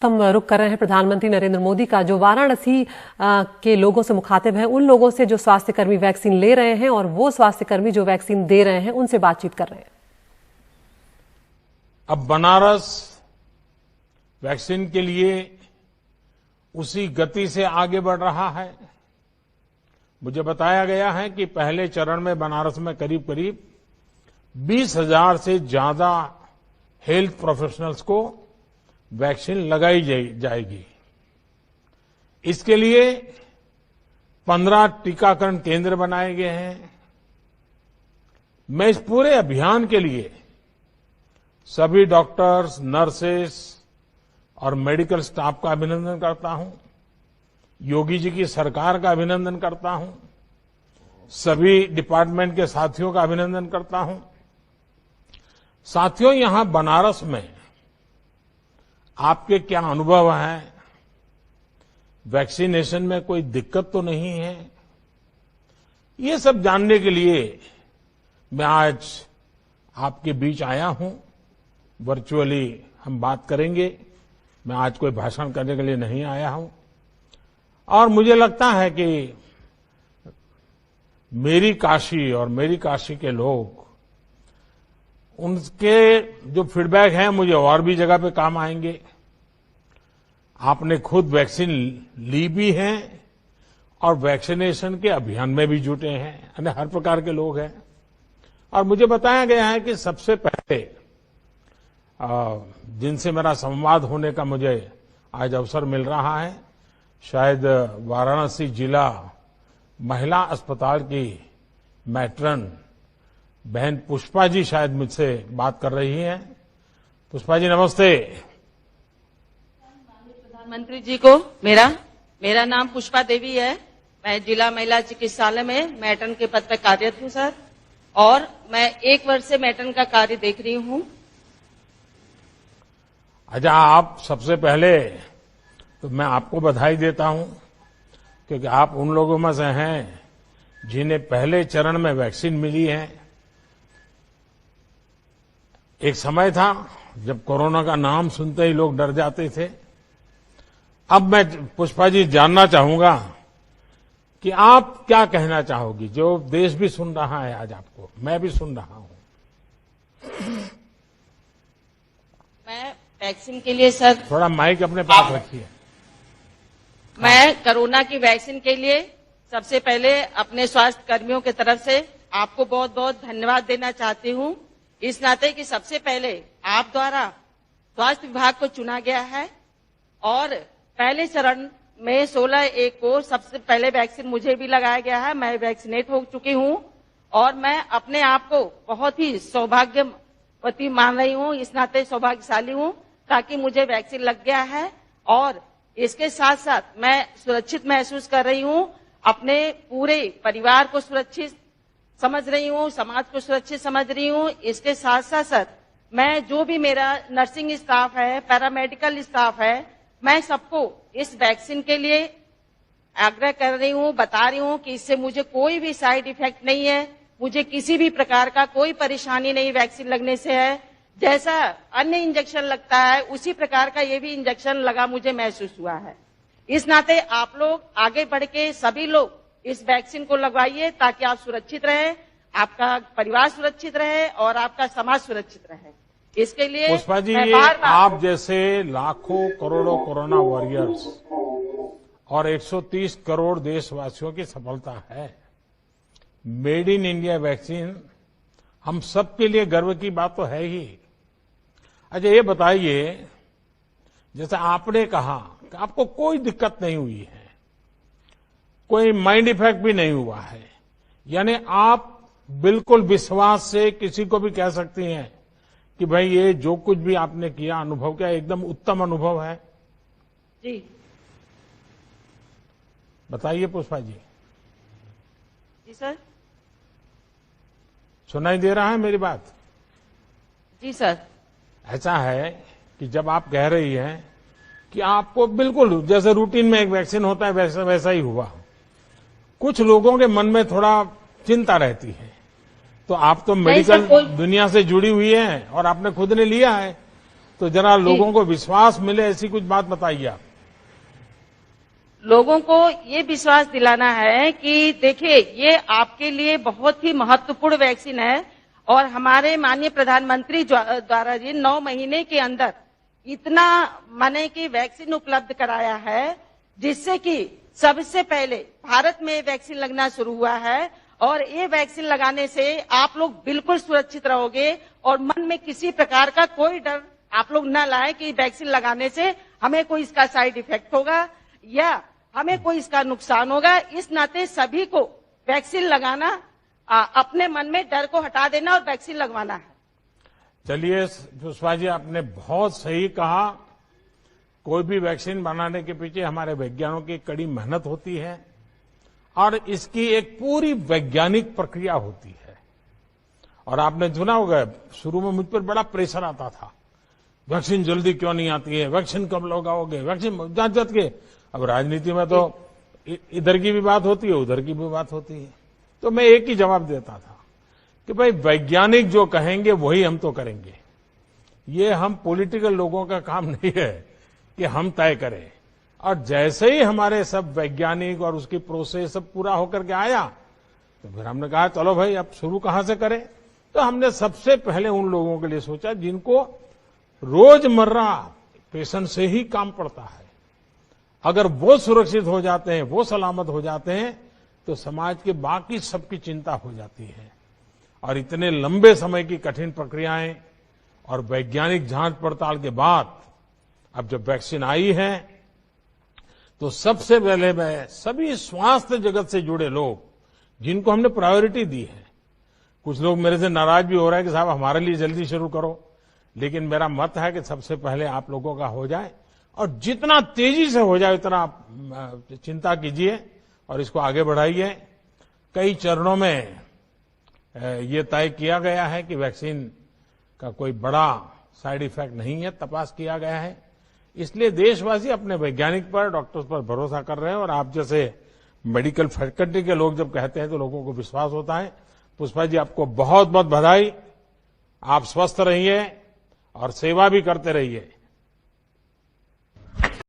हम रुख कर रहे हैं प्रधानमंत्री नरेंद्र मोदी का, जो वाराणसी के लोगों से मुखातिब हैं, उन लोगों से जो स्वास्थ्यकर्मी वैक्सीन ले रहे हैं और वो स्वास्थ्यकर्मी जो वैक्सीन दे रहे हैं, उनसे बातचीत कर रहे हैं। अब बनारस वैक्सीन के लिए उसी गति से आगे बढ़ रहा है। मुझे बताया गया है कि पहले चरण में बनारस में करीब करीब 20,000 से ज्यादा हेल्थ प्रोफेशनल्स को वैक्सीन लगाई जाएगी। इसके लिए 15 टीकाकरण केंद्र बनाए गए हैं। मैं इस पूरे अभियान के लिए सभी डॉक्टर्स, नर्सेस और मेडिकल स्टाफ का अभिनंदन करता हूं। योगी जी की सरकार का अभिनंदन करता हूं। सभी डिपार्टमेंट के साथियों का अभिनंदन करता हूं। साथियों, यहां बनारस में आपके क्या अनुभव हैं? वैक्सीनेशन में कोई दिक्कत तो नहीं है? ये सब जानने के लिए मैं आज आपके बीच आया हूं। वर्चुअली हम बात करेंगे। मैं आज कोई भाषण करने के लिए नहीं आया हूं। और मुझे लगता है कि मेरी काशी और मेरी काशी के लोग, उनके जो फीडबैक हैं मुझे और भी जगह पे काम आएंगे। आपने खुद वैक्सीन ली भी है और वैक्सीनेशन के अभियान में भी जुटे हैं, यानी हर प्रकार के लोग हैं। और मुझे बताया गया है कि सबसे पहले जिनसे मेरा संवाद होने का मुझे आज अवसर मिल रहा है, शायद वाराणसी जिला महिला अस्पताल की मैट्रन बहन पुष्पा जी शायद मुझसे बात कर रही हैं। पुष्पा जी, नमस्ते। प्रधानमंत्री जी को मेरा नाम पुष्पा देवी है। मैं जिला महिला चिकित्सालय में मैट्रन के पद पर कार्यरत हूं सर, और मैं 1 वर्ष से मैट्रन का कार्य देख रही हूं। अच्छा, आप सबसे पहले तो मैं आपको बधाई देता हूं, क्योंकि आप उन लोगों में से हैं जिन्हें पहले चरण में वैक्सीन मिली है। एक समय था जब कोरोना का नाम सुनते ही लोग डर जाते थे। अब मैं पुष्पा जी जानना चाहूंगा कि आप क्या कहना चाहोगी, जो देश भी सुन रहा है आज आपको, मैं भी सुन रहा हूं। मैं वैक्सीन के लिए सर, थोड़ा माइक अपने पास रखिए। मैं कोरोना की वैक्सीन के लिए सबसे पहले अपने स्वास्थ्य कर्मियों की तरफ से आपको बहुत बहुत धन्यवाद देना चाहती हूं, इस नाते कि सबसे पहले आप द्वारा स्वास्थ्य विभाग को चुना गया है और पहले चरण में 16/1 को सबसे पहले वैक्सीन मुझे भी लगाया गया है। मैं वैक्सीनेट हो चुकी हूं और मैं अपने आप को बहुत ही सौभाग्यवती मान रही हूं, इस नाते सौभाग्यशाली हूं ताकि मुझे वैक्सीन लग गया है। और इसके साथ साथ मैं सुरक्षित महसूस कर रही हूं, अपने पूरे परिवार को सुरक्षित समझ रही हूं, समाज को सुरक्षित समझ रही हूं। इसके साथ साथ मैं जो भी मेरा नर्सिंग स्टाफ है, पैरामेडिकल स्टाफ है, मैं सबको इस वैक्सीन के लिए आग्रह कर रही हूं, बता रही हूं कि इससे मुझे कोई भी साइड इफेक्ट नहीं है, मुझे किसी भी प्रकार का कोई परेशानी नहीं वैक्सीन लगने से है। जैसा अन्य इंजेक्शन लगता है उसी प्रकार का ये भी इंजेक्शन लगा मुझे महसूस हुआ है। इस नाते आप लोग आगे बढ़ के सभी लोग इस वैक्सीन को लगवाइए ताकि आप सुरक्षित रहे, आपका परिवार सुरक्षित रहे और आपका समाज सुरक्षित रहे। इसके लिए पुष्पा जी, आप जैसे लाखों करोड़ों कोरोना वॉरियर्स और 130 करोड़ देशवासियों की सफलता है। मेड इन इंडिया वैक्सीन हम सबके लिए गर्व की बात तो है ही। अच्छा, ये बताइए, जैसे आपने कहा कि आपको कोई दिक्कत नहीं हुई है, कोई माइंड इफेक्ट भी नहीं हुआ है, यानी आप बिल्कुल विश्वास से किसी को भी कह सकती हैं कि भाई ये जो कुछ भी आपने किया, अनुभव किया, एकदम उत्तम अनुभव है। जी बताइए पुष्पा जी। जी सर, सुनाई दे रहा है मेरी बात? जी सर। ऐसा है कि जब आप कह रही हैं कि आपको बिल्कुल जैसे रूटीन में एक वैक्सीन होता है वैसा ही हुआ, कुछ लोगों के मन में थोड़ा चिंता रहती है, तो आप तो मेडिकल दुनिया से जुड़ी हुई हैं और आपने खुद ने लिया है, तो जरा लोगों को विश्वास मिले ऐसी कुछ बात बताइए आप। लोगों को ये विश्वास दिलाना है कि देखिए ये आपके लिए बहुत ही महत्वपूर्ण वैक्सीन है और हमारे माननीय प्रधानमंत्री द्वारा जी 9 महीने के अंदर इतना माने कि वैक्सीन उपलब्ध कराया है जिससे कि सबसे पहले भारत में वैक्सीन लगना शुरू हुआ है और ये वैक्सीन लगाने से आप लोग बिल्कुल सुरक्षित रहोगे और मन में किसी प्रकार का कोई डर आप लोग न लाए कि वैक्सीन लगाने से हमें कोई इसका साइड इफेक्ट होगा या हमें कोई इसका नुकसान होगा। इस नाते सभी को वैक्सीन लगाना अपने मन में डर को हटा देना और वैक्सीन लगवाना है। चलिए पुष्पा जी, आपने बहुत सही कहा। कोई भी वैक्सीन बनाने के पीछे हमारे वैज्ञानिकों की कड़ी मेहनत होती है और इसकी एक पूरी वैज्ञानिक प्रक्रिया होती है। और आपने सुना होगा, शुरू में मुझ पर बड़ा प्रेशर आता था, वैक्सीन जल्दी क्यों नहीं आती है, वैक्सीन कब लगाओगे, वैक्सीन जांच के। अब राजनीति में तो इधर की भी बात होती है, उधर की भी बात होती है। तो मैं एक ही जवाब देता था कि भाई वैज्ञानिक जो कहेंगे वही हम तो करेंगे। ये हम पॉलिटिकल लोगों का काम नहीं है कि हम तय करें। और जैसे ही हमारे सब वैज्ञानिक और उसकी प्रोसेस सब पूरा होकर के आया तो फिर हमने कहा चलो भाई अब शुरू कहां से करें। तो हमने सबसे पहले उन लोगों के लिए सोचा जिनको रोजमर्रा पेशेंट से ही काम पड़ता है। अगर वो सुरक्षित हो जाते हैं, वो सलामत हो जाते हैं तो समाज के बाकी सबकी चिंता हो जाती है। और इतने लंबे समय की कठिन प्रक्रियाएं और वैज्ञानिक जांच पड़ताल के बाद अब जब वैक्सीन आई है तो सबसे पहले मैं सभी स्वास्थ्य जगत से जुड़े लोग जिनको हमने प्रायोरिटी दी है, कुछ लोग मेरे से नाराज भी हो रहे हैं कि साहब हमारे लिए जल्दी शुरू करो, लेकिन मेरा मत है कि सबसे पहले आप लोगों का हो जाए और जितना तेजी से हो जाए उतना आप चिंता कीजिए और इसको आगे बढ़ाइए। कई चरणों में ये तय किया गया है कि वैक्सीन का कोई बड़ा साइड इफेक्ट नहीं है, तपास किया गया है। इसलिए देशवासी अपने वैज्ञानिक पर, डॉक्टर्स पर भरोसा कर रहे हैं और आप जैसे मेडिकल फैकल्टी के लोग जब कहते हैं तो लोगों को विश्वास होता है। पुष्पा जी, आपको बहुत बहुत बधाई। आप स्वस्थ रहिए और सेवा भी करते रहिए।